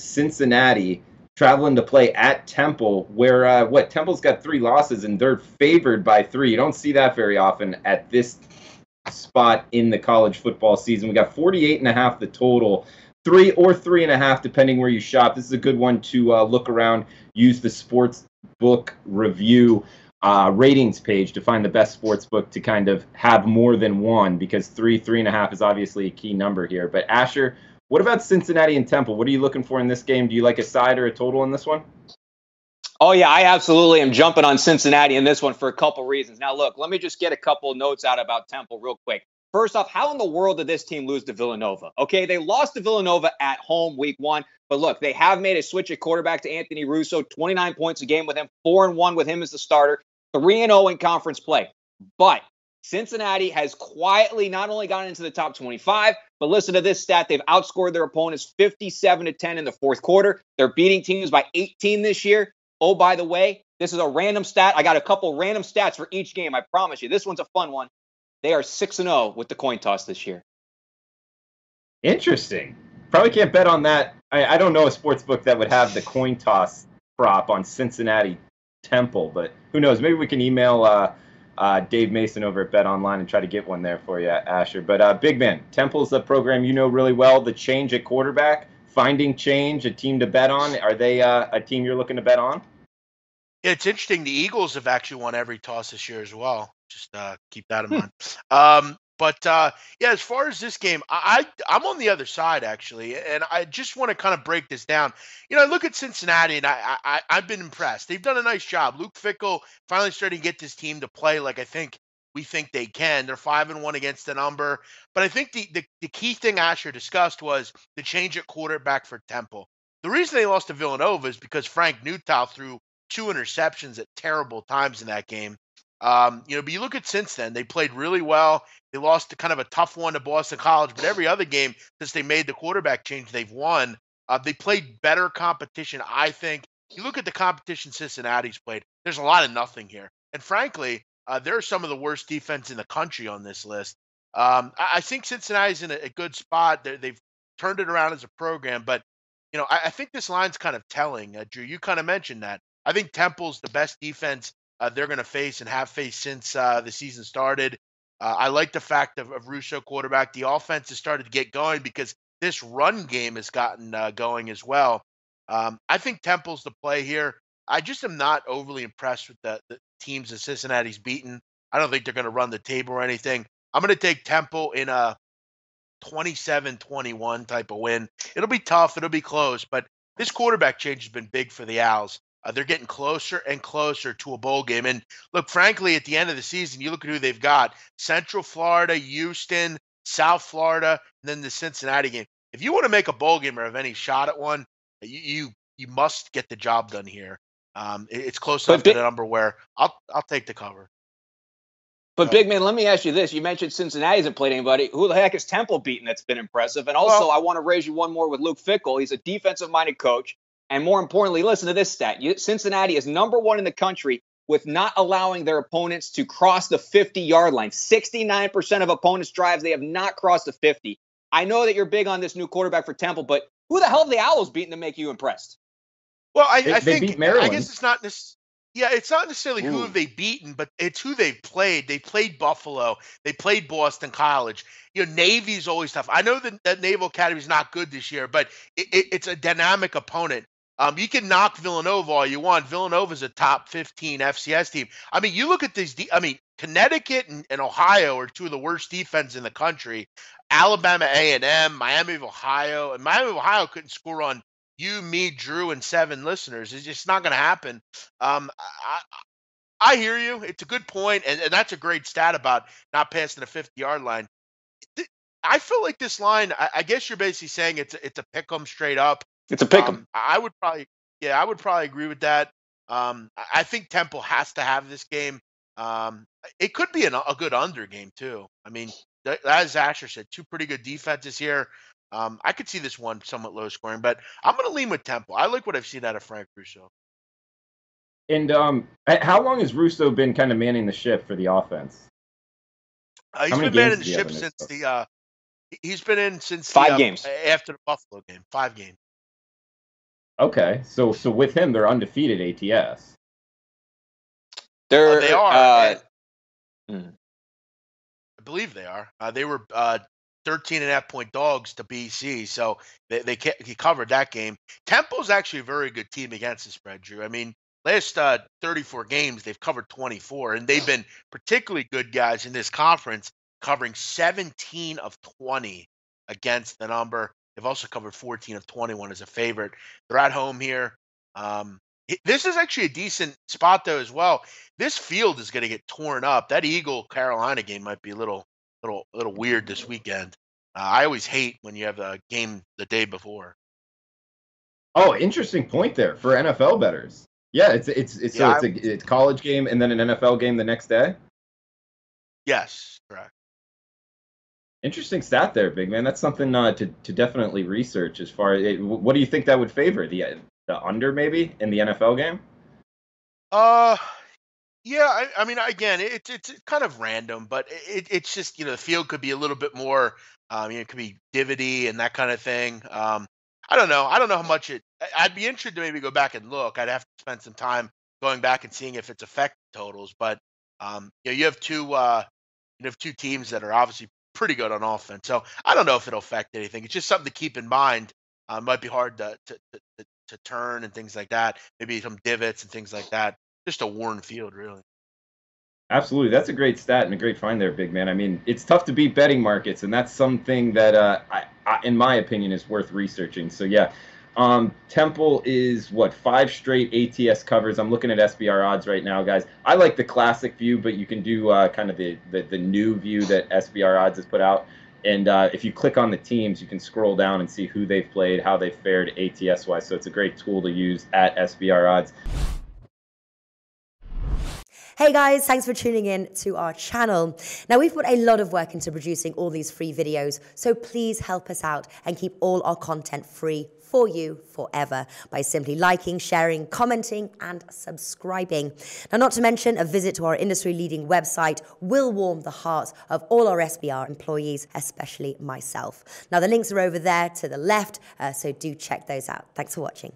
Cincinnati traveling to play at Temple, where Temple's got 3 losses and they're favored by 3. You don't see that very often at this spot in the college football season. We got 48.5 the total, 3 or 3.5 depending where you shop. This is a good one to look around. Use the Sportsbook review ratings page to find the best sports book to kind of have more than one, because 3.5 is obviously a key number here. But Asher, what about Cincinnati and Temple? What are you looking for in this game? Do you like a side or a total in this one? Oh, yeah, I absolutely am jumping on Cincinnati in this one for a couple reasons. Now, look, let me just get a couple notes out about Temple real quick. First off, how in the world did this team lose to Villanova? Okay, they lost to Villanova at home week 1. But look, they have made a switch at quarterback to Anthony Russo, 29 points a game with him, 4-1 with him as the starter, 3-0 in conference play. But Cincinnati has quietly not only gotten into the top 25, but listen to this stat. They've outscored their opponents 57-10 in the fourth quarter. They're beating teams by 18 this year. Oh, by the way, this is a random stat. I got a couple random stats for each game. I promise you. This one's a fun one. They are 6-0 with the coin toss this year. Interesting. Probably can't bet on that. I don't know a sports book that would have the coin toss prop on Cincinnati Temple, but who knows? Maybe we can email Dave Mason over at Bet Online and try to get one there for you, Asher. But Big Man, Temple's a program you know really well. The change at quarterback, finding change, a team to bet on. Are they a team you're looking to bet on? Yeah, it's interesting. The Eagles have actually won every toss this year as well. Just keep that in mind. Yeah, as far as this game, I'm on the other side actually, and I just want to kind of break this down. I look at Cincinnati, and I've been impressed. They've done a nice job. Luke Fickell finally starting to get this team to play like we think they can. They're 5-1 against the number, but I think the key thing Asher discussed was the change at quarterback for Temple. The reason they lost to Villanova is because Frank Newtow threw 2 interceptions at terrible times in that game. But you look at since then, they played really well. They lost to kind of a tough one to Boston College, but every other game since they made the quarterback change, they've won. They played better competition, I think. You look at the competition Cincinnati's played, there's a lot of nothing here. And frankly, they're some of the worst defense in the country on this list. I think Cincinnati's in a good spot. They've turned it around as a program, but I think this line's kind of telling. Drew, you kind of mentioned that. I think Temple's the best defense they're going to face and have faced since the season started. I like the fact of Russo quarterback. The offense has started to get going because this run game has gotten going as well. I think Temple's the play here. I just am not overly impressed with the teams that Cincinnati's beaten. I don't think they're going to run the table or anything. I'm going to take Temple in a 27-21 type of win. It'll be tough. It'll be close. But this quarterback change has been big for the Owls. They're getting closer and closer to a bowl game. And look, frankly, at the end of the season, you look at who they've got. Central Florida, Houston, South Florida, and then the Cincinnati game. If you want to make a bowl game or have any shot at one, you must get the job done here. It's close enough to the number where I'll take the cover. But Big Man, let me ask you this. You mentioned Cincinnati hasn't played anybody. Who the heck is Temple beaten that's been impressive? And also, I want to raise you one more with Luke Fickell. He's a defensive-minded coach. And more importantly, listen to this stat. Cincinnati is number 1 in the country with not allowing their opponents to cross the 50-yard line. 69% of opponents' drives, they have not crossed the 50. I know that you're big on this new quarterback for Temple, but who the hell have the Owls beaten to make you impressed? Well, I think they beat Maryland. I guess it's not it's not necessarily who have they beaten, but it's who they've played. They played Buffalo. They played Boston College. Navy's always tough. I know that Naval Academy is not good this year, but it's a dynamic opponent. You can knock Villanova all you want. Villanova's a top 15 FCS team. I mean, you look at these. Connecticut and Ohio are 2 of the worst defenses in the country. Alabama A&M, Miami of Ohio, and Miami of Ohio couldn't score on you, me, Drew, and 7 listeners. It's just not going to happen. I hear you. It's a good point, and that's a great stat about not passing the 50-yard line. I feel like this line. I guess you're basically saying it's a pick 'em straight up. It's a pick 'em. I would probably agree with that. I think Temple has to have this game. It could be a good under game too. I mean, as Asher said, 2 pretty good defenses here. I could see this one somewhat low scoring, but I'm going to lean with Temple. I like what I've seen out of Frank Russo. And how long has Russo been kind of manning the ship for the offense? He's been manning the ship since he's been in since 5 games after the Buffalo game. 5 games. Okay, so with him, they're undefeated ATS. They are. Hmm. I believe they are. They were 13.5-point dogs to BC, so he covered that game. Temple's actually a very good team against the spread, Drew. I mean, last 34 games, they've covered 24, and they've been particularly good guys in this conference, covering 17 of 20 against the number. They've also covered 14 of 21 as a favorite. They're at home here. This is actually a decent spot, though, as well. This field is going to get torn up. That Eagle Carolina game might be a little weird this weekend. I always hate when you have a game the day before. Oh, interesting point there for NFL bettors. Yeah, it's a college game and then an NFL game the next day. Yes, correct. Interesting stat there, big man. That's something to definitely research. As far as what do you think that would favor, the under maybe in the NFL game? Yeah. I mean, again, it's kind of random, but it's just the field could be a little bit more. It could be divity and that kind of thing. I don't know. I don't know how much it. I'd be interested to maybe go back and look. I'd have to spend some time going back and seeing if it's affected totals. But you have two teams that are obviously pretty good on offense. So I don't know if it'll affect anything. It's just something to keep in mind. Might be hard to turn and things like that. Maybe some divots and things like that. Just a worn field, really. Absolutely. That's a great stat and a great find there, big man. I mean, it's tough to beat betting markets, and that's something that, in my opinion, is worth researching. So, yeah, Temple is, 5 straight ATS covers. I'm looking at SBR odds right now, guys. I like the classic view, but you can do kind of the new view that SBR odds has put out. And if you click on the teams, you can scroll down and see who they've played, how they've fared ATS-wise. So it's a great tool to use at SBR odds. Hey guys, thanks for tuning in to our channel. Now we've put a lot of work into producing all these free videos, so please help us out and keep all our content free for you forever by simply liking, sharing, commenting, and subscribing. Now, not to mention, a visit to our industry-leading website will warm the hearts of all our SBR employees, especially myself. Now, the links are over there to the left, so do check those out. Thanks for watching.